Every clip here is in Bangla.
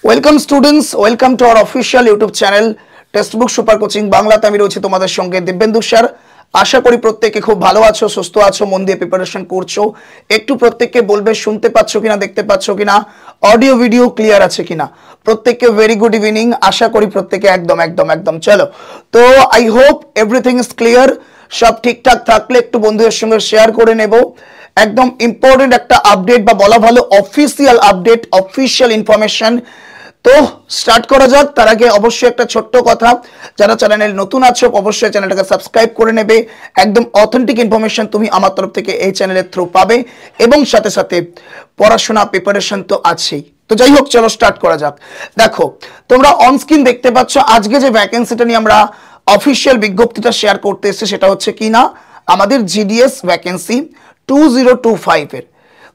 Welcome students, welcome to our official YouTube channel textbook super coaching বাংলাতে। আমি রয়েছি তোমাদের সঙ্গে দিব্যেন্দু স্যার। আশা করি প্রত্যেকে খুব ভালো আছো, সুস্থ আছো, মন দিয়ে প্রিপারেশন করছো। একটু প্রত্যেককে বলবে শুনতে পাচ্ছ কিনা, দেখতে পাচ্ছ কিনা, অডিও ভিডিও ক্লিয়ার আছে কিনা। প্রত্যেককে ভেরি গুড ইভিনিং। আশা করি প্রত্যেকে একদম একদম একদম চলো। তো I hope everything is clear. সব ঠিকঠাক থাকলে একটু বন্ধুদের সঙ্গে শেয়ার করে নেব। একদম ইম্পর্টেন্ট একটা আপডেট বা বলা ভালো অফিসিয়াল আপডেট, অফিসিয়াল ইনফরমেশন। তো স্টার্ট করা যাক। তার আগে অবশ্যই একটা ছোট্ট কথা, যারা চ্যানেলে নতুন আছো অবশ্যই চ্যানেলটাকে সাবস্ক্রাইব করে নেবে। একদম অথেন্টিক ইনফরমেশন তুমি আমার তরফ থেকে এই চ্যানেলের থ্রু পাবে, এবং সাথে সাথে পড়াশোনা প্রিপারেশন তো আছেই। তো যাই হোক, চলো স্টার্ট করা যাক। দেখো, তোমরা অন স্ক্রিন দেখতে পাচ্ছ আজকে যে ভ্যাকেন্সিটা নিয়ে আমরা অফিসিয়াল বিজ্ঞপ্তিটা শেয়ার করতে এসেছি, সেটা হচ্ছে কি না, আমাদের জিডিএস ভ্যাকেন্সি 2025 এর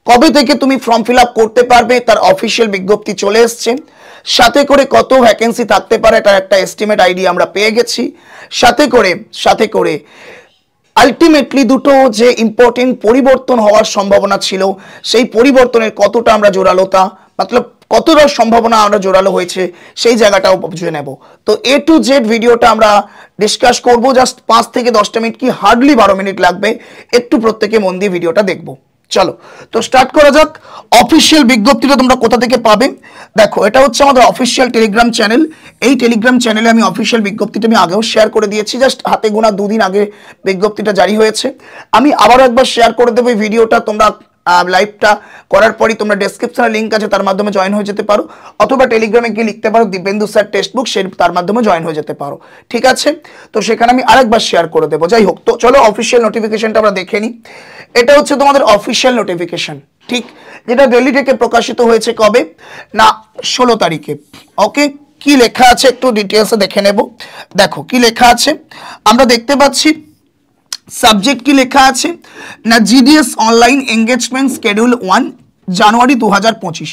কবে থেকে তুমি ফর্ম ফিল আপ করতে পারবে তার অফিসিয়াল বিজ্ঞপ্তি চলে এসছে। সাথে করে কত ভ্যাকেন্সি থাকতে পারে তার একটা এস্টিমেট আইডিয়া আমরা পেয়ে গেছি। সাথে করে আলটিমেটলি দুটো যে ইম্পর্টেন্ট পরিবর্তন হওয়ার সম্ভাবনা ছিল, সেই পরিবর্তনের কতটা আমরা জোরালোতা, মতলব কতটা সম্ভাবনা আমরা জোরালো হয়েছে, সেই জায়গাটাও বুঝে নেব। তো এ টু জেড ভিডিওটা আমরা ডিসকাস করব। জাস্ট 5 থেকে 10টা মিনিট, কি হার্ডলি 12 মিনিট লাগবে। একটু প্রত্যেকে মন দিয়ে ভিডিওটা দেখবো। চলো তো স্টার্ট করা যাক। অফিসিয়াল বিজ্ঞপ্তিটা তোমরা কোথা থেকে পাবে? দেখো, এটা হচ্ছে আমাদের অফিসিয়াল টেলিগ্রাম চ্যানেল। এই টেলিগ্রাম চ্যানেলে আমি অফিসিয়াল বিজ্ঞপ্তিটা আমি আগেও শেয়ার করে দিয়েছি। জাস্ট হাতে গোনা 2 দিন আগে বিজ্ঞপ্তিটা জারি হয়েছে। আমি আবারও একবার শেয়ার করে দেবো এই ভিডিওটা। তোমরা লাইভটা করার পরই তোমরা ডেসক্রিপশনে লিঙ্ক আছে, তার মাধ্যমে জয়েন হয়ে যেতে পারো, অথবা টেলিগ্রামে গিয়ে লিখতে পারো দিব্যেন্দু স্যার টেক্সটবুক, সেই তার মাধ্যমে জয়েন হয়ে যেতে পারো। ঠিক আছে, তো সেখানে আমি আরেকবার শেয়ার করে দেবো। যাই হোক, তো চলো অফিসিয়াল নোটিফিকেশনটা আমরা দেখে নিই। এটা হচ্ছে তোমাদের অফিসিয়াল নোটিফিকেশন, ঠিক, যেটা দিল্লি থেকে প্রকাশিত হয়েছে কবে না, 16 তারিখে। ওকে, কি লেখা আছে একটু ডিটেলসে দেখে নেব। দেখো কি লেখা আছে, আমরা দেখতে পাচ্ছি সাবজেক্ট কি লেখা আছে না, GDS online engagement schedule 1 January 2025।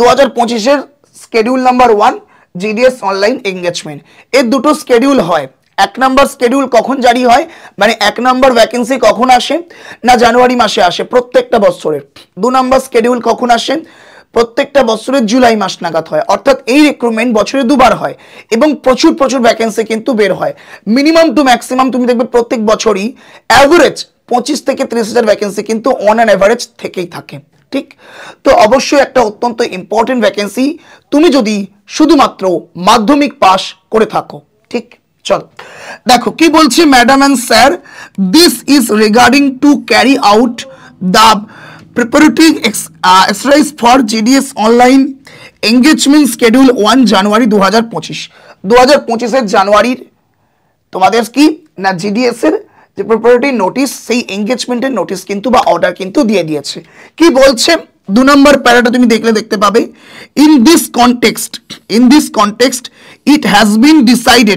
2025-এর schedule number 1 GDS online engagement. এর দুটো স্কেডিউল হয়। 1 নম্বর স্কেডিউল কখন জারি হয়, মানে 1 নম্বর ভ্যাকেন্সি কখন আসে না, জানুয়ারি মাসে আসে প্রত্যেকটা বছরের। 2 নম্বর স্কেডিউল কখন আসে, প্রত্যেকটা বছরের জুলাই মাস নাগাদ হয়। অর্থাৎ এই রিক্রুটমেন্ট বছরে 2 বার হয়, এবং প্রচুর ভ্যাকেন্সি কিন্তু বের হয়। মিনিমাম টু ম্যাক্সিমাম তুমি দেখবে প্রত্যেক বছরই অ্যাভারেজ 25 থেকে 30,000 ভ্যাকেন্সি কিন্তু অন অ্যান অ্যাভারেজ থেকেই থাকে। ঠিক, তো অবশ্যই একটা অত্যন্ত ইম্পর্টেন্ট ভ্যাকেন্সি, তুমি যদি শুধুমাত্র মাধ্যমিক পাস করে থাকো। ঠিক, চলো দেখো কি বলছে, madam and sir, this is regarding to carry out the preparatory exercise for GDS online engagement schedule 1 January 2025। 2025-এর জানুয়ারির তোমাদের কি না জিডিএস এর যে প্রিপারেটরি নোটিশ, সেই এঙ্গেজমেন্টের নোটিশ কিন্তু বা অর্ডার কিন্তু দিয়ে দিয়েছে। কি বলছে 2 নম্বর প্যারাটা তুমি দেখতে পাবে, in this context it has been decide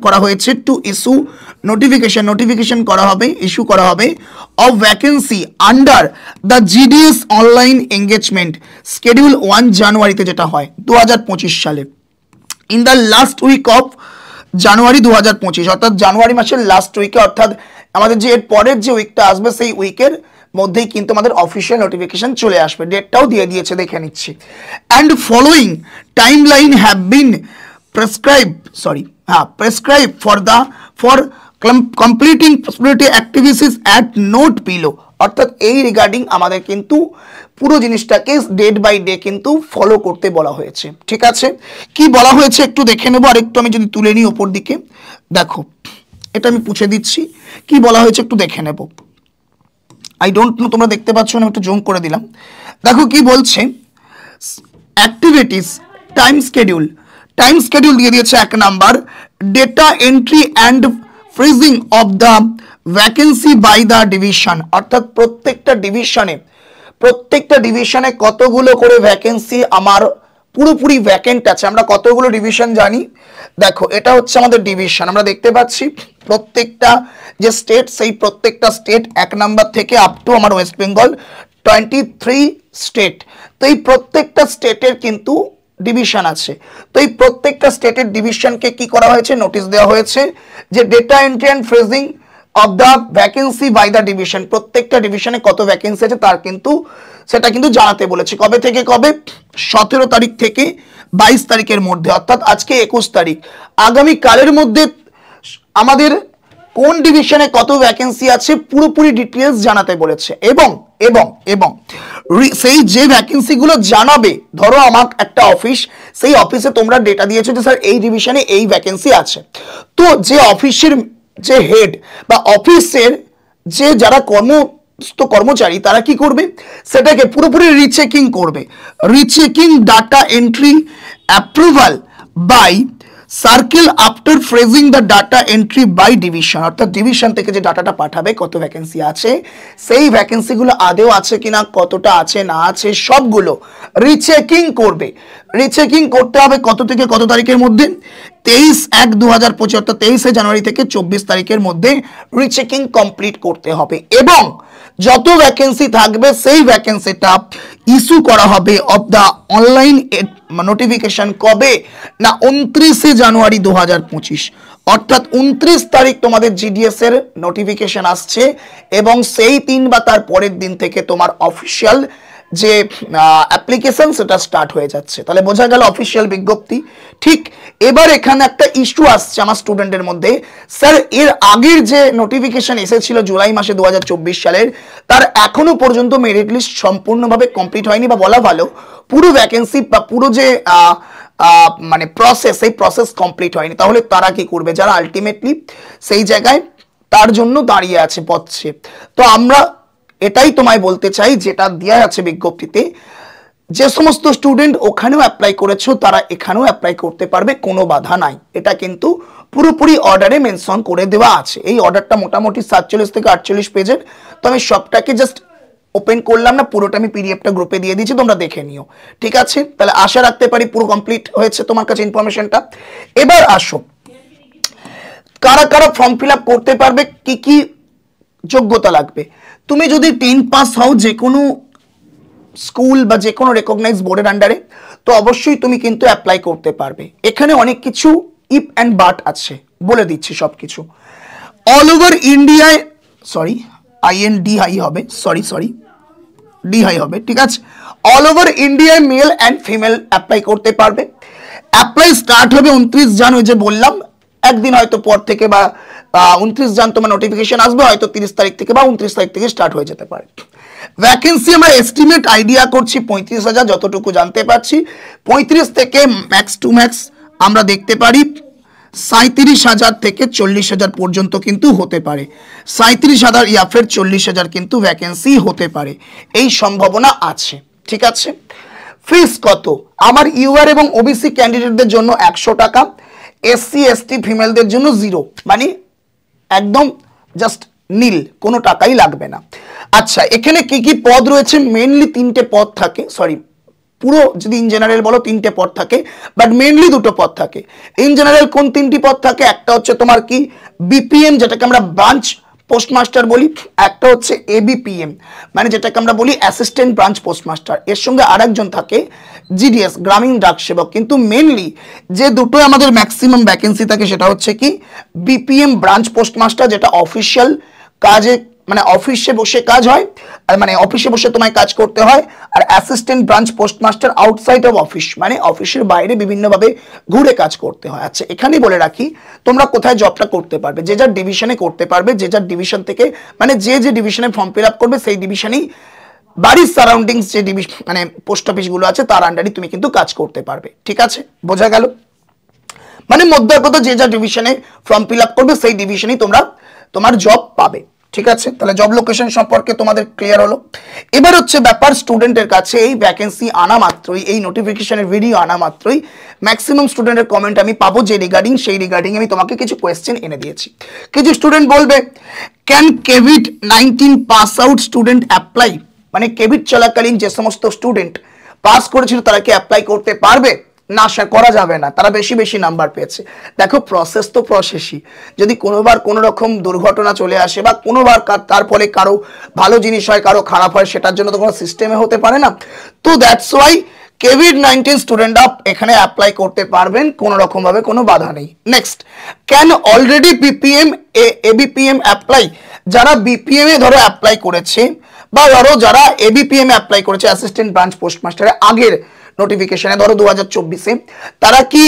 করা হয়েছে টু ইস্যু নোটিফিকেশন করা হবে, ইস্যু করা হবে of vacancy under the GDS online engagement schedule 1 জানুয়ারিতে, যেটা হয় 2025 সালে, in the last week of January 2025, অর্থাৎ জানুয়ারি মাসের লাস্ট উইকে, অর্থাৎ আমাদের যে এর পরের যে উইকটা আসবে সেই উইকের মধ্যেই কিন্তু আমাদের অফিসিয়াল নোটিফিকেশন চলে আসবে। ডেটটাও দিয়ে দিয়েছে, দেখে নিচ্ছি। And following timeline have been prescribe for completing possibility activities at note below. অর্থাৎ এই রিগার্ডিং আমাদের কিন্তু পুরো জিনিসটাকে ডেট বাই ডে কিন্তু ফলো করতে বলা হয়েছে। ঠিক আছে, কি বলা হয়েছে একটু দেখে নেবো। আর একটু আমি যদি তুলে নিই ওপর দিকে, দেখো এটা আমি পুছে দিচ্ছি, কি বলা হয়েছে একটু দেখে নেব। আই ডোন্ট নো তোমরা দেখতে পাচ্ছ না, একটু জুম করে দিলাম। দেখো কি বলছে, অ্যাক্টিভিটিস টাইম স্কেডিউল দিয়ে দিয়েছে 1 number, data entry and freezing of the vacancy by the division. অর্থাৎ প্রত্যেকটা ডিভিশনে কতগুলো করে ভ্যাকেন্সি আমার পুরোপুরি ভ্যাকেন্ট আছে। আমরা কতগুলো ডিভিশন জানি, দেখো এটা হচ্ছে আমাদের ডিভিশন। আমরা দেখতে পাচ্ছি প্রত্যেকটা যে স্টেট, সেই প্রত্যেকটা স্টেট 1 নাম্বার থেকে আপ টু আমার ওয়েস্ট বেঙ্গল 23 স্টেট। তো এই প্রত্যেকটা স্টেটের কিন্তু ডিভিশন আছে। তো এই প্রত্যেকটা স্টেটের ডিভিশনকে কি করা হয়েছে, নোটিশ দেওয়া হয়েছে যে data entry and freezing of the vacancy by the division, প্রত্যেকটা ডিভিশনে কত ভ্যাকেন্সি আছে তার কিন্তু সেটা কিন্তু জানাতে বলেছে। কবে থেকে কবে? 17 তারিখ থেকে 22 তারিখের মধ্যে, অর্থাৎ আজকে 21 তারিখ, আগামী কালের মধ্যে আমাদের কোন ডিভিশনে কত ভ্যাকেন্সি আছে পুরোপুরি ডিটেলস জানাতে বলেছে। এবং এবং এবং সেই যে ভ্যাকেন্সি গুলো জানাবে, ধরো আমার একটা অফিস, সেই অফিসে তোমরা ডেটা দিয়েছো যে স্যার এই ডিভিশনে এই ভ্যাকেন্সি আছে, তো যে অফিসের যে হেড বা অফিসের যে যারা কর্মচারী তারা কি করবে, সেটাকে পুরোপুরি রিচেকিং করবে। Rechecking data entry approval by circle after freezing the data entry by division, অর্থাৎ ডিভিশন থেকে যে ডাটাটা পাঠাবে কত ভ্যাকেন্সি আছে, সেই ভ্যাকেন্সিগুলো আদেও আছে কিনা, কতটা আছে না আছে, সবগুলো রিচেকিং করবে। রিচেকিং করতে হবে কত থেকে কত তারিখের মধ্যে? 23/1/2025, অর্থাৎ 23শে জানুয়ারি থেকে 24 তারিখের মধ্যে রিচেকিং কমপ্লিট করতে হবে। এবং যত ভ্যাকেন্সি থাকবে সেই ভ্যাকেন্সিটা ইস্যু করা হবে অফ দ্য অনলাইন নোটিফিকেশন কবে না 29শে জানুয়ারি 2025, অর্থাৎ 29 তারিখ তোমাদের জিডিএস এর নোটিফিকেশন আসছে এবং সেই দিন বা তার পরের দিন থেকে তোমার অফিসিয়াল যে অ্যাপ্লিকেশন সেটা স্টার্ট হয়ে যাচ্ছে। তাহলে বোঝা গেল অফিসিয়াল বিজ্ঞপ্তি। ঠিক এবার এখানে একটা ইস্যু আসছে আমার স্টুডেন্টের মধ্যে, স্যার এর আগের যে নোটিফিকেশন এসেছিল জুলাই মাসে 2024 সালের, তার এখনো পর্যন্ত মেরিট লিস্ট সম্পূর্ণভাবে কমপ্লিট হয়নি, বা বলা ভালো পুরো ভ্যাকেন্সি বা পুরো যে মানে প্রসেস, সেই প্রসেস কমপ্লিট হয়নি। তাহলে তারা কি করবে? যারা আলটিমেটলি সেই জায়গায় তার জন্য দাঁড়িয়ে আছে পথে। তো আমরা এটাই তোমায় বলতে চাই, যেটা দেওয়া আছে বিজ্ঞপ্তিতে, যে সমস্ত স্টুডেন্ট ওখানেও অ্যাপ্লাই করেছো তারা এখানেও অ্যাপ্লাই করতে পারবে, কোনো বাধা নাই। এটা কিন্তু পুরোপুরি অর্ডারে মেনশন করে দেওয়া আছে। এই অর্ডারটা মোটামুটি 47 থেকে 48 পেজের, তো আমি সবটাকে জাস্ট ওপেন করলাম না, পুরোটা আমি পিডিএফটা গ্রুপে দিয়ে দিয়েছি, তোমরা দেখে নিও। ঠিক আছে, তাহলে আশা রাখতে পারি পুরো কমপ্লিট হয়েছে তোমার কাছে ইনফরমেশনটা। এবার আসো, কারা কারা ফর্ম ফিল আপ করতে পারবে, কি কি যোগ্যতা লাগবে। তুমি যদি 10 পাস হও যে কোনো স্কুল বা যে কোনো রেকগনাইজ বোর্ডের আন্ডারে, তো অবশ্যই তুমি কিন্তু অ্যাপ্লাই করতে পারবে। এখানে অনেক কিছু ইফ অ্যান্ড বাট আছে, বলে দিচ্ছি সব কিছু। অল ওভার ইন্ডিয়ায়, সরি IND হাই হবে, সরি ডি হাই হবে, ঠিক আছে। অল ওভার ইন্ডিয়ায় মেল অ্যান্ড ফিমেল অ্যাপ্লাই করতে পারবে। অ্যাপ্লাই স্টার্ট হবে 29 জানুয়ারি, যে বললাম একদিন হয়তো পর থেকে, বা 29 জান তোমার নোটিফিকেশন আসবে, হয়তো 30 তারিখ থেকে বা 29 তারিখ থেকে স্টার্ট হয়ে যেতে পারে। ভ্যাকেন্সি আমরা এস্টিমেট আইডিয়া করছি 35,000, যতটুকু জানতে পারছি 35 থেকে ম্যাক্স টু ম্যাক্স আমরা দেখতে পারি 37,000 থেকে 40,000 পর্যন্ত কিন্তু হতে পারে। 37,000 या फिर 40,000 কিন্তু ভ্যাকেন্সি হতে পারে, এই সম্ভাবনা আছে। ঠিক আছে, ফিস কত? আমার ইউআর এবং ওবিসি ক্যান্ডিডেটদের জন্য 100 টাকা, SC ST ফিমেলদের জন্য 0, মানে একদম জাস্ট নীল, কোনো টাকাই লাগবে না। আচ্ছা, এখানে কি কি পদ রয়েছে? মেইনলি 3টে পদ থাকে, সরি পুরো যদি ইন জেনারেল বলো 3টে পদ থাকে, বাট মেইনলি 2টো পদ থাকে। ইন জেনারেল কোন 3টি পদ থাকে? একটা হচ্ছে তোমার কি BPM, যেটাকে আমরা ব্রাঞ্চ পোস্টমাস্টার বলি, একটা হচ্ছে ABPM, মানে যেটাকে আমরা বলি অ্যাসিস্ট্যান্ট ব্রাঞ্চ পোস্টমাস্টার। এর সঙ্গে আরেকজন থাকে GDS, গ্রামীণ ডাক সেবক। কিন্তু মেইনলি যে দুটো আমাদের ম্যাক্সিমাম ভ্যাকেন্সি থাকে সেটা হচ্ছে কি BPM ব্রাঞ্চ পোস্টমাস্টার, যেটা অফিসিয়াল কাজে, মানে অফিসে বসে কাজ হয়, আর মানে অফিসে বসে তোমায় কাজ করতে হয়। আর assistant branch postmaster outside of office, মানে অফিসের বাইরে বিভিন্নভাবে ঘুরে কাজ করতে হয়। আচ্ছা, এখানেই বলে রাখি তোমরা কোথায় জবটা করতে পারবে, যে যার ডিভিশনে করতে পারবে, যে যার ডিভিশন থেকে, মানে যে যে ডিভিশনে ফর্ম ফিল আপ করবে সেই ডিভিশনেই, বাড়ির সারাউন্ডিংস যে ডিভিশন মানে পোস্ট অফিসগুলো আছে তার আন্ডারে তুমি কিন্তু কাজ করতে পারবে। ঠিক আছে, বোঝা গেল? মানে মধ্যে কথা, যে যা ডিভিশনে ফর্ম ফিল আপ করবে সেই ডিভিশনেই তোমরা তোমার জব পাবে। ঠিক আছে, তাহলে জব লোকেশন সম্পর্কে তোমাদের ক্লিয়ার হলো। এবার হচ্ছে ব্যাপার, স্টুডেন্টের কাছে এই ভ্যাকেন্সি আনা মাত্রই, এই নোটিফিকেশনের ভিডিও আনা মাত্রই ম্যাক্সিমাম স্টুডেন্টের কমেন্ট আমি পাবো যে রিগার্ডিং, সেই রিগার্ডিং আমি তোমাকে কিছু কোয়েশ্চেন এনে দিয়েছি। কিছু স্টুডেন্ট বলবে, can COVID-19 pass out student apply, মানে কোভিড চলাকালীন যে সমস্ত স্টুডেন্ট পাস করেছিল তারা কি অ্যাপ্লাই করতে পারবে? না স্যার, করা যাবে না, তারা বেশি বেশি নাম্বার পেয়েছে। দেখো, প্রসেস তো প্রসেসই, যদি কোনোবার কোনো রকম দুর্ঘটনা চলে আসে বা কোনোবার তার ফলে কারো ভালো জিনিস হয় কারো খারাপ হয়, সেটার জন্য তো কোনো সিস্টেমে হতে পারে না। তো দ্যাটস ওয়াই কোভিড-19 স্টুডেন্টরা এখানে অ্যাপ্লাই করতে পারবেন, কোনো রকম ভাবে কোনো বাধা নেই। Next, can already BPM ABPM apply? যারা বিপিএম এ ধরো অ্যাপ্লাই করেছে বা ধরো যারা এবিপিএম এ অ্যাপ্লাই করেছে অ্যাসিস্ট্যান্ট ব্রাঞ্চ পোস্টমাস্টারের আগের নোটিফিকেশনে ধরো 2024-এ, তারা কি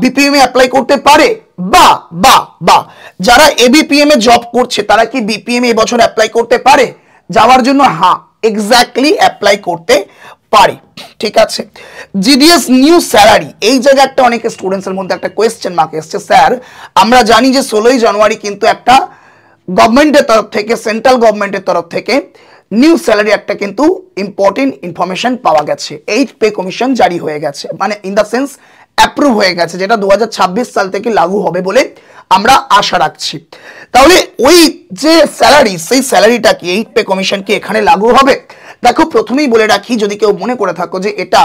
বিপিএম এ অ্যাপ্লাই করতে পারে? বা বা বা যারা এবিপিএম এ জব করছে তারা কি বিপিএম এ বছর অ্যাপ্লাই করতে পারে যাওয়ার জন্য? হ্যাঁ, এক্স্যাক্টলি অ্যাপ্লাই করতে পারে। ঠিক আছে, জিডিএস নিউ স্যালারি, এই জায়গায় একটা অনেক স্টুডেন্টস এর মধ্যে একটা কোয়েশ্চেন মার্ক এসছে। স্যার আমরা জানি যে 16ই জানুয়ারি কিন্তু একটা গভর্নমেন্টের তরফ থেকে, সেন্ট্রাল গভর্নমেন্টের তরফ থেকে নিউ স্যালারি একটা কিন্তু ইম্পর্টেন্ট ইনফরমেশন পাওয়া গেছে, 8 পে কমিশন জারি হয়ে গেছে, মানে ইন দ্য সেন্স অ্যাপ্রুভ হয়ে গেছে, যেটা 2026 সাল থেকে লাগু হবে বলে আমরা আশা রাখছি। তাহলে ওই যে স্যালারি, সেই স্যালারিটা কি 8 পে কমিশন কি এখানে লাগু হবে? দেখো প্রথমেই বলে রাখি, যদি কেউ মনে করে থাকো যে এটা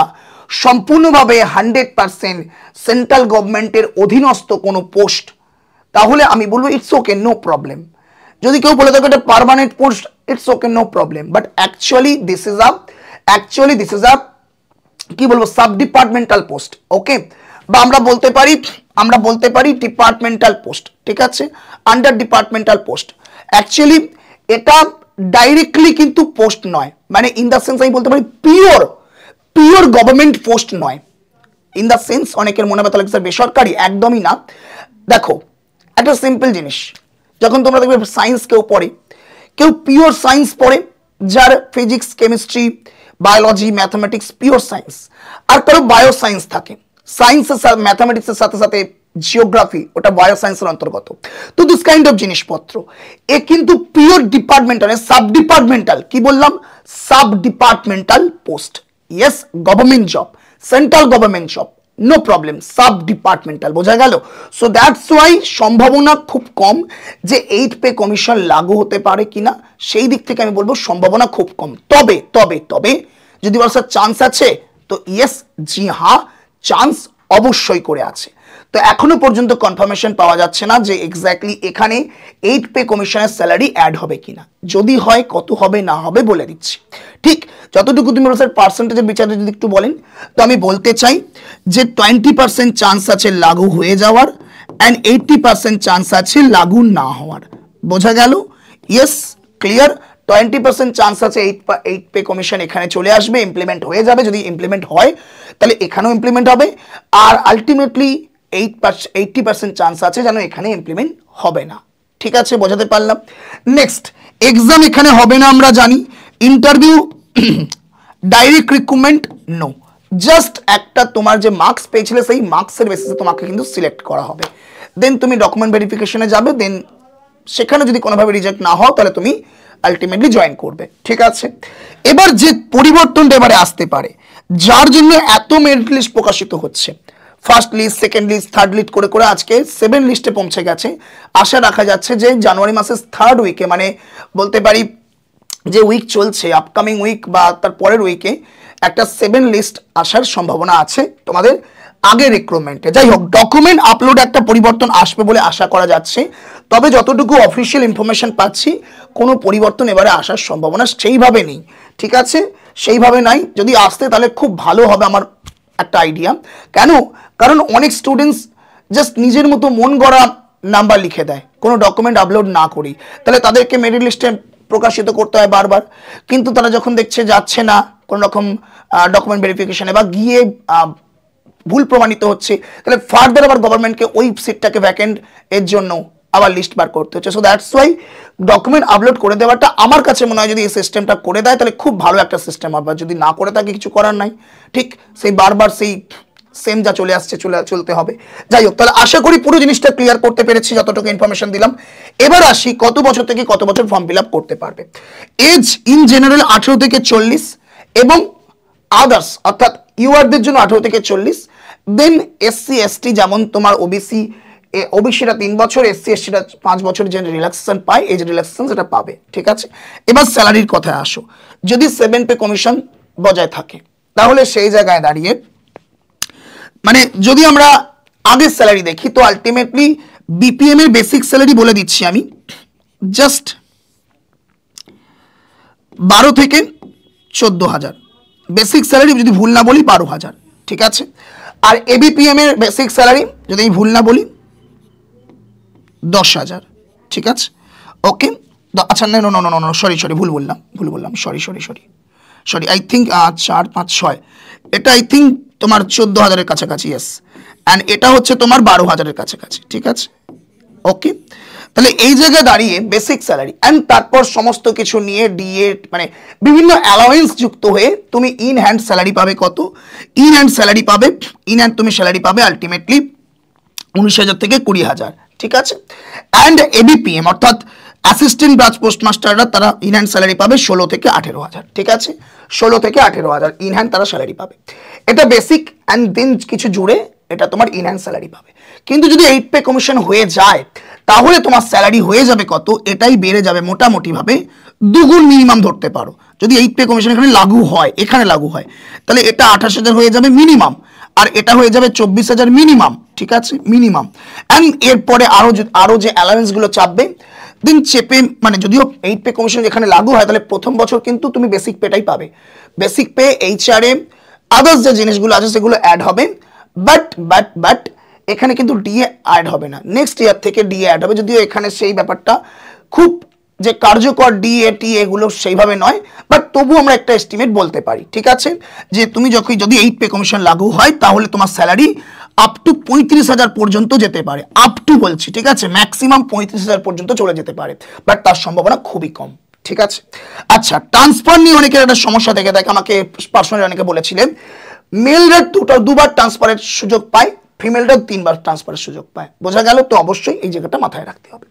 সম্পূর্ণভাবে 100% সেন্ট্রাল গভর্নমেন্টের অধীনস্থ কোনো পোস্ট, তাহলে আমি বলবো ইটস ওকে, নো প্রবলেম। যদি কেউ বলে থাকো এটা permanent post, it's okay, no problem. But actually this is a কি বলবো, সাব ডিপার্টমেন্টাল পোস্ট, ওকে, বা আমরা বলতে পারি ডিপার্টমেন্টাল পোস্ট। ঠিক আছে, আন্ডার ডিপার্টমেন্টাল পোস্ট। অ্যাকচুয়ালি এটা ডাইরেক্টলি কিন্তু পোস্ট নয়, মানে ইন দ্য সেন্স আমি বলতে পারি পিওর গভর্নমেন্ট পোস্ট নয়। ইন দ্য সেন্স অনেকের মনে ব্যথা লাগে স্যার বেসরকারি, একদমই না। দেখো একটা সিম্পল জিনিস, যখন তোমরা দেখবে সায়েন্স কেউ পড়ে, কেউ পিওর সায়েন্স পড়ে, যার physics, chemistry, biology, mathematics pure science, আর কারো বায়ো সায়েন্স থাকে, সায়েন্সের ম্যাথমেটিক্সের সাথে সাথে জিওগ্রাফি, ওটা বায়ো সায়েন্সের অন্তর্গত। তো দিস কাইন্ড অফ জিনিসপত্র এ কিন্তু পিওর ডিপার্টমেন্টাল, সাব ডিপার্টমেন্টাল, কি বললাম, sub departmental post. Yes, government job, central government job, no problem, sub departmental, বোঝা গেল? সো দ্যাটস ওয়াই সম্ভাবনা খুব কম যে 8 পে কমিশন লাগু হতে পারে কিনা, সেই দিক থেকে আমি বলবো সম্ভাবনা খুব কম। তবে তবে তবে যদি বলো স্যার চান্স আছে, তো ইয়েস, জি হ্যাঁ, চান্স অবশ্যই করে আছে। তো এখনো পর্যন্ত কনফার্মেশন পাওয়া যাচ্ছে না যে এক্স্যাক্টলি এখানে 8 পে কমিশনের স্যালারি অ্যাড হবে কিনা। যদি হয় কত হবে না হবে বলে দিচ্ছি। ঠিক যতটুকু তুমি স্যার পার্সেন্টেজের বিচারে যদি একটু বলেন, তো আমি বলতে চাই যে 20% চান্স আছে লাগু হয়ে যাওয়ার, অ্যান্ড 80% চান্স আছে লাগু না হওয়ার। বোঝা গেল? Yes, clear. 20% চান্স আছে 8 পে কমিশন এখানে চলে আসবে, ইমপ্লিমেন্ট হয়ে যাবে। যদি ইমপ্লিমেন্ট হয় তাহলে এখানেও ইমপ্লিমেন্ট হবে, আর আলটিমেটলি 80% চান্স আছে যেন এখানে ইমপ্লিমেন্ট হবে না। ঠিক আছে, বোঝাতে পারলাম? নেক্সট, এক্সাম এখানে হবে না আমরা জানি। Interview, direct recruitment no, just একটা তোমার যে মার্কস পেয়েছিলে সেই মার্কসের বেসিসে তোমাকে কিন্তু সিলেক্ট করা হবে। দেন তুমি ডকুমেন্ট ভেরিফিকেশনে যাবে, দেন সেখানে যদি কোনোভাবে রিজেক্ট না হও তাহলে তুমি আলটিমেটলি জয়েন করবে। ঠিক আছে, এবার যে পরিবর্তনটা এবারে আসতে পারে, যার জন্য এত মেরিট লিস্ট প্রকাশিত হচ্ছে, first list, second list, third list করে করে আজকে 7 লিস্টে পৌঁছে গেছে। আশা রাখা যাচ্ছে যে জানুয়ারি মাসের 3rd উইকে, মানে বলতে পারি যে উইক চলছে, আপকামিং উইক বা তার পরের উইকে একটা 7 লিস্ট আসার সম্ভাবনা আছে তোমাদের আগের রিক্রুটমেন্টে। যাই হোক, ডকুমেন্ট আপলোড একটা পরিবর্তন আসবে বলে আশা করা যাচ্ছে, তবে যতটুকু অফিসিয়াল ইনফরমেশন পাচ্ছি কোনো পরিবর্তন এবারে আসার সম্ভাবনা সেইভাবে নেই। ঠিক আছে, সেইভাবে নাই। যদি আসতে তাহলে খুব ভালো হবে আমার একটা আইডিয়া। কেন? কারণ অনেক স্টুডেন্টস জাস্ট নিজের মতো মন গড়া নাম্বার লিখে দেয় কোনো ডকুমেন্ট আপলোড না করি, তাহলে তাদেরকে মেরিট লিস্টে প্রকাশিত করতে হয় বারবার। কিন্তু তারা যখন দেখছে যাচ্ছে না কোনো রকম ডকুমেন্ট ভেরিফিকেশনে বা গিয়ে ভুল প্রমাণিত হচ্ছে, তাহলে ফার্দার আবার গভর্নমেন্টকে ওই সিটটাকে ভ্যাকেন্ট এর জন্য আবার লিস্ট বার করতে হচ্ছে। So that's why document upload করে দেওয়াটা আমার কাছে মনে হয় যদি এই সিস্টেমটা করে দেয় তাহলে খুব ভালো একটা সিস্টেম হবে। যদি না করে থাকে কিছু করার নাই, ঠিক সেই বারবার সেই সেম যা চলে আসছে চলতে হবে। যাই হোক, তাহলে আশা করি পুরো জিনিসটা ক্লিয়ার করতে পেরেছি যতটুকু ইনফরমেশন দিলাম। এবার আসি কত বছর থেকে কত বছর ফর্ম ফিল আপ করতে পারবে। এজ ইন জেনারেল 18 থেকে 40 এবং আদার্স অর্থাৎ ইউআরদের জন্য 18 থেকে 40। দেন এসসি এসটি যেমন তোমার ওবিসিরা 3 বছর, এসসি এসটিরা 5 বছর যে রিল্যাক্সেশন পায়, এজ রিল্যাক্সেশন সেটা পাবে। ঠিক আছে, এবার স্যালারির কথায় আসো। যদি 7 পে কমিশন বজায় থাকে তাহলে সেই জায়গায় দাঁড়িয়ে মানে যদি আমরা আগের স্যালারি দেখি তো আলটিমেটলি বিপিএম এর বেসিক স্যালারি বলে দিচ্ছি আমি, জাস্ট 12 থেকে 14,000। বেসিক স্যালারি যদি ভুল না বলি 12,000, ঠিক আছে। আর এবিপিএম এর বেসিক স্যালারি যদি ভুল না বলি 10,000, ঠিক আছে। ওকে, আচ্ছা no no no no sorry ভুল বললাম সরি আই থিঙ্ক 4 5 6, এটা আই থিঙ্ক তোমার 14,000 এর কাছাকাছি, ইয়েস। অ্যান্ড এটা হচ্ছে তোমার 12,000 এর কাছাকাছি, ঠিক আছে। ওকে, তাহলে এই জায়গায় দাঁড়িয়ে বেসিক স্যালারি অ্যান্ড তারপর সমস্ত কিছু নিয়ে ডিএ মানে বিভিন্ন অ্যালাওয়েন্স যুক্ত হয়ে তুমি ইন হ্যান্ড স্যালারি পাবে কত? ইন হ্যান্ড তুমি স্যালারি পাবে আলটিমেটলি 19,000 থেকে 20,000, ঠিক আছে। অ্যান্ড এবিপিএম অর্থাৎ অ্যাসিস্ট্যান্ট ব্রাঞ্চ পোস্টমাস্টাররা তারা ইন হ্যান্ড স্যালারি পাবে 16 থেকে 18,000, ঠিক আছে। 16 থেকে 18,000 ইন হ্যান্ড তারা স্যালারি পাবে। এটা বেসিক অ্যান্ড দেন কিছু জুড়ে এটা তোমার ইন হ্যান্ড স্যালারি পাবে। কিন্তু যদি 8 পে কমিশন হয়ে যায় তাহলে তোমার স্যালারি হয়ে যাবে কত? এটাই বেড়ে যাবে মোটামুটিভাবে দুগুণ মিনিমাম ধরতে পারো। যদি 8 পে কমিশন এখানে লাগু হয় তাহলে এটা 28,000 হয়ে যাবে মিনিমাম, আর এটা হয়ে যাবে 24,000 মিনিমাম, ঠিক আছে, মিনিমাম। অ্যান্ড এরপরে আরো যে অ্যালাউন্সগুলো চাপবে দিন চেপে, মানে যদিও 8 পে কমিশন এখানে লাগু হয় তাহলে প্রথম বছর কিন্তু তুমি বেসিক পেটাই পাবে। বেসিক পে, এইচআরএম, আদার্স যে জিনিসগুলো আছে সেগুলো অ্যাড হবে, বাট এখানে কিন্তু ডিএ অ্যাড হবে না। নেক্সট ইয়ার থেকে ডিএ অ্যাড হবে, যদিও এখানে সেই ব্যাপারটা খুব যে কার্যকর ডিএ টি এগুলো সেইভাবে নয়, বাট তবু আমরা একটা এস্টিমেট বলতে পারি, ঠিক আছে, যে তুমি যদি 8 পে কমিশন লাগু হয় তাহলে তোমার স্যালারি আপ টু 35,000 পর্যন্ত যেতে পারে, আপ টু বলছি, ঠিক আছে, ম্যাক্সিমাম 35,000 পর্যন্ত চলে যেতে পারে, বাট তার সম্ভাবনা খুবই কম, ঠিক আছে। আচ্ছা, ট্রান্সফার নিয়ে অনেকের একটা সমস্যা থেকে থাকে, আমাকে পার্সোনালি অনেকে বলেছিলেন মেলরা দুবার ট্রান্সফারের সুযোগ পায়, ফিমেলরা 3বার ট্রান্সফারের সুযোগ পায়, বোঝা গেল? তো অবশ্যই এই জায়গাটা মাথায় রাখতে হবে।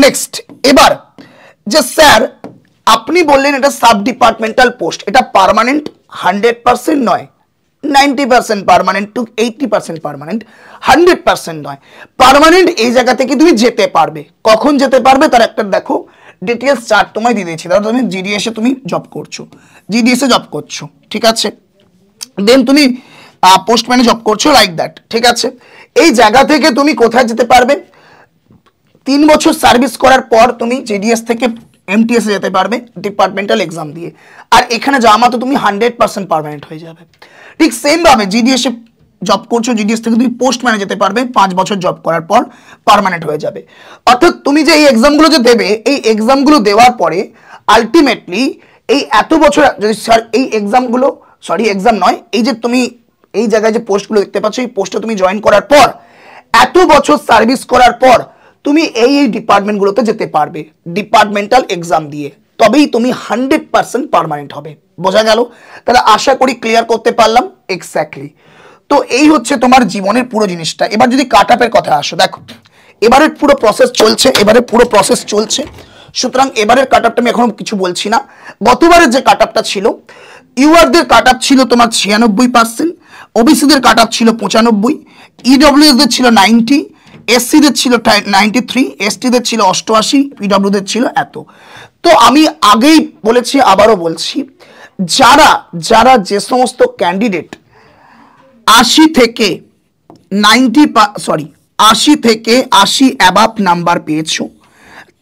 নেক্সট, এবার যে স্যার আপনি বললেন এটা সাব ডিপার্টমেন্টাল পোস্ট, এটা পার্মানেন্ট 100% নয়, 90% পার্মানেন্ট টু 80% পার্মানেন্ট, 100% নয় পার্মানেন্ট। এই জায়গা থেকে তুমি যেতে পারবে, কখন যেতে পারবে তার একটা দেখো ডিটেলস চার্ট তোমায় দিয়ে দিয়েছি। ধরো তুমি জিডিএস এ তুমি জব করছো, ঠিক আছে, দেন তুমি পোস্টম্যানে জব করছো, লাইক দ্যাট, ঠিক আছে। এই জায়গা থেকে তুমি কোথায় যেতে পারবে? 3 বছর সার্ভিস করার পর তুমি জিডিএস থেকে এমটিএস এ যেতে পারবে ডিপার্টমেন্টাল এক্সাম দিয়ে, আর এখানে যাওয়া মাত্র তুমি 100% পার্মানেন্ট হয়ে যাবে। ঠিক সেম ভাবে জিডিএস এ জব করছো, জিডিএস থেকে তুমি পোস্টম্যানে যেতে পারবে, 5 বছর জব করার পর পার্মানেন্ট হয়ে যাবে। অর্থাৎ তুমি যে এই এক্সামগুলো যে দেবে, এই এক্সামগুলো দেওয়ার পরে আলটিমেটলি এই এত বছর যদি স্যার এই এক্সামগুলো এক্সাম নয়, এই যে তুমি এই জায়গায় যে পোস্টগুলো দেখতে পাচ্ছ, এই পোস্টে তুমি জয়েন করার পর এত বছর সার্ভিস করার পর তুমি এই ডিপার্টমেন্টগুলোতে যেতে পারবে ডিপার্টমেন্টাল এক্সাম দিয়ে, তবেই তুমি 100% পার্মানেন্ট হবে, বোঝা গেল? তাহলে আশা করি ক্লিয়ার করতে পারলাম এক্স্যাক্টলি। তো এই হচ্ছে তোমার জীবনের পুরো জিনিসটা। এবার যদি কাট আপের কথা আসো, দেখো এবারের পুরো প্রসেস চলছে, সুতরাং এবারের কাট আপটা আমি এখন কিছু বলছি না। গতবারের যে কাট আপটা ছিল, ইউআরদের কাট আপ ছিল তোমার 96%, ওবিসিদের কাট আপ ছিল 95, ইডব্লিউএসদের ছিল 90, এসসিদের ছিল 93, এসটিদের ছিল 88, পিডব্লিউদের ছিল এত। তো আমি আগেই বলেছি, আবারও বলছি, যারা যে সমস্ত ক্যান্ডিডেট 80 থেকে 80 অ্যাবাভ নাম্বার পেয়েছো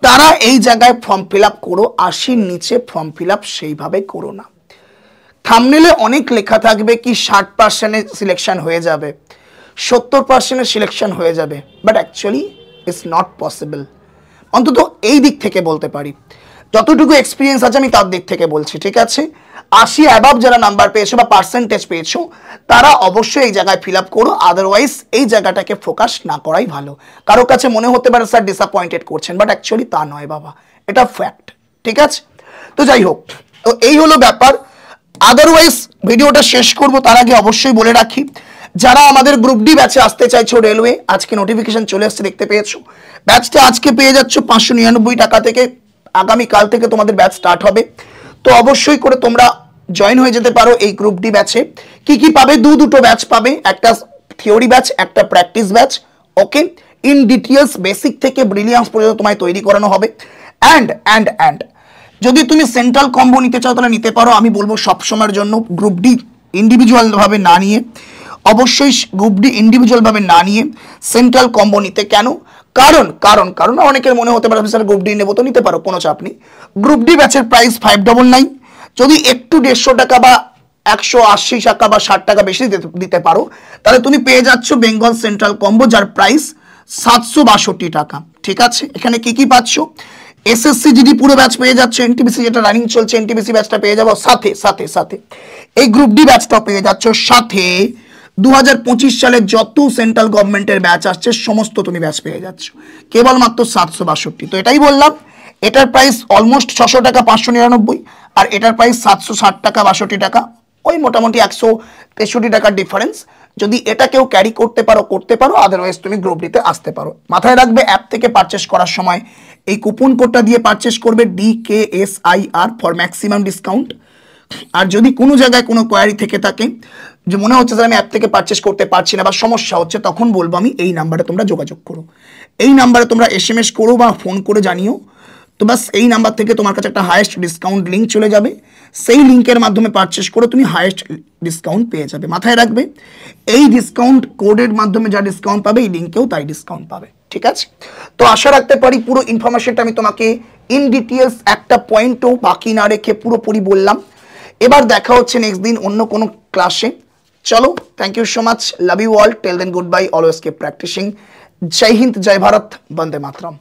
তারা এই জায়গায় ফর্ম ফিল আপ করো। 80-র নিচে ফর্ম ফিল আপ সেইভাবে করো না। থাম্বনেলে অনেক লেখা থাকবে কি 60% সিলেকশন হয়ে যাবে, 70% সিলেকশন হয়ে যাবে, but actually it's not possible. অন্তত এই দিক থেকে বলতে পারি, যতটুকু এক্সপিরিয়েন্স আছে আমি তার দিক থেকে বলছি, ঠিক আছে। 80 অ্যাবাভ যারা নাম্বার পেয়েছো বা পার্সেন্টেজ পেয়েছো তারা অবশ্যই এই জায়গায় ফিল আপ করো, আদারওয়াইজ এই জায়গাটাকে ফোকাস না করাই ভালো। কারো কাছে মনে হতে পারে স্যার ডিসঅ্যাপয়েন্টেড করছেন, বাট অ্যাকচুয়ালি তা নয় বাবা, এটা ফ্যাক্ট, ঠিক আছে। তো যাই হোক, তো এই হলো ব্যাপার। আদারওয়াইজ ভিডিওটা শেষ করব তার আগে অবশ্যই বলে রাখি, যারা আমাদের গ্রুপ ডি ব্যাচে আসতে চাইছো রেলওয়ে, আজকে নোটিফিকেশন চলে আসছে, দেখতে পেয়েছো। ব্যাচটা আজকে পেয়ে যাচ্ছ 599 টাকা থেকে, আগামীকাল থেকে তোমাদের ব্যাচ স্টার্ট হবে। তো অবশ্যই করে তোমরা জয়েন হয়ে যেতে পারো এই গ্রুপ ডি ব্যাচে। কি পাবে? দুটো ব্যাচ পাবে, একটা থিওরি ব্যাচ, একটা practice batch. Okay, in details basic থেকে ব্রিলিয়ান্স পর্যন্ত তোমায় তৈরি করানো হবে। অ্যান্ড যদি তুমি সেন্ট্রাল কম্বো নিতে চাও তাহলে নিতে পারো। আমি বলবো সবসময়ের জন্য গ্রুপ ডি ইন্ডিভিজুয়াল ভাবে না নিয়ে, অবশ্যই গ্রুপ ডি ইন্ডিভিজুয়াল ভাবে না নিয়ে সেন্ট্রাল কম্বো নিতে। কেন? কারণ অনেকের মনে হতে পারে স্যার গ্রুপ ডি নেবো, তো নিতে পারো, কোনো চাপ নেই। গ্রুপ ডি ব্যাচের প্রাইস 599। যদি একটু 150 টাকা বা 180 টাকা বা 60 টাকা বেশি দিতে পারো, তাহলে তুমি পেয়ে যাচ্ছ বেঙ্গল সেন্ট্রাল কম্বো, যার প্রাইস 762 টাকা। ঠিক আছে, এখানে কি কি পাচ্ছ? এসএসসি জিডি পুরো ব্যাচ পেয়ে যাচ্ছে, এনটিপিসি যেটা রানিং চলছে এনটিপিসি ব্যাচটা পেয়ে যাবো, সাথে সাথে সাথে এই গ্রুপ ডি ব্যাচটাও পেয়ে যাচ্ছ, সাথে 2025 সালে যত সেন্ট্রাল গভর্নমেন্টের ব্যাচ আসছে সমস্ত তুমি ব্যাচ পেয়ে যাচ্ছ কেবলমাত্র 762। তো এটাই বললাম, এটার প্রাইস অলমোস্ট 600 টাকা 599, আর এটার প্রাইস 760 টাকা 62 টাকা, ওই মোটামুটি 163 টাকার ডিফারেন্স। যদি এটা কেউ ক্যারি করতে পারো, আদারওয়াইজ তুমি গ্রুপ ডিতে আসতে পারো। মাথায় রাখবে, অ্যাপ থেকে পারচেস করার সময় এই কুপন কোডটা দিয়ে পারচেস করবে, DKSIR ফর ম্যাক্সিমাম ডিসকাউন্ট। আর যদি কোনো জায়গায় কোনো কোয়ারি থেকে থাকে যে মনে হচ্ছে যে আমি অ্যাপ থেকে পারচেস করতে পারছি না বা সমস্যা হচ্ছে, তখন বলবো আমি এই নাম্বারে তোমরা যোগাযোগ করো, এই নাম্বারে তোমরা SMS করো বা ফোন করে জানিও। তো বাস এই নাম্বার থেকে তোমার কাছে একটা হাইয়েস্ট ডিসকাউন্ট লিঙ্ক চলে যাবে, সেই লিঙ্কের মাধ্যমে পারচেস করে তুমি হাইয়েস্ট ডিসকাউন্ট পেয়ে যাবে। মাথায় রাখবে, এই ডিসকাউন্ট কোডের মাধ্যমে যা ডিসকাউন্ট পাবে এই লিঙ্কেও তাই ডিসকাউন্ট পাবে। ঠিক আছে, তো আশা রাখতে পারি পুরো ইনফরমেশনটা আমি তোমাকে ইন ডিটেলস একটা পয়েন্টও বাকি না রেখে পুরোপুরি বললাম। এবার দেখা হচ্ছে নেক্সট দিন অন্য কোনো ক্লাসে। চলো, thank you so much, love you all, tell then goodbye, always keep practicing. Jai Hind, Jai Bharat, Vande Mataram.